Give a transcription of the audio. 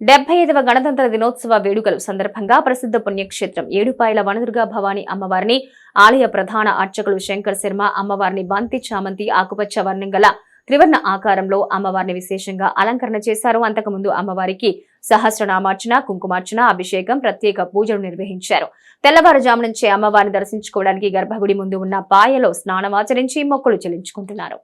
75వ గణతంత్ర దినోత్సవ వేడుకలు సందర్భంగా ప్రసిద్ధ పుణ్యక్షేత్రం ఏడుపాయల వనదుర్గా భవానీ అమ్మవారిని ఆలయ ప్రధాన అర్చకులు శంకర్ శర్మ అమ్మవారిని బంతి చామంతి ఆకుపచ్చ వర్ణం గల త్రివర్ణ ఆకారంలో అమ్మవారిని విశేషంగా అలంకరణ చేశారు. అంతకుముందు అమ్మవారికి సహస్రనామార్చన, కుంకుమార్చన, అభిషేకం, ప్రత్యేక పూజలు నిర్వహించారు. తెల్లవారుజాము నుంచే అమ్మవారిని దర్శించుకోవడానికి గర్భగుడి ముందు ఉన్న పాయలో స్నానమాచరించి మొక్కులు చెల్లించుకుంటున్నారు.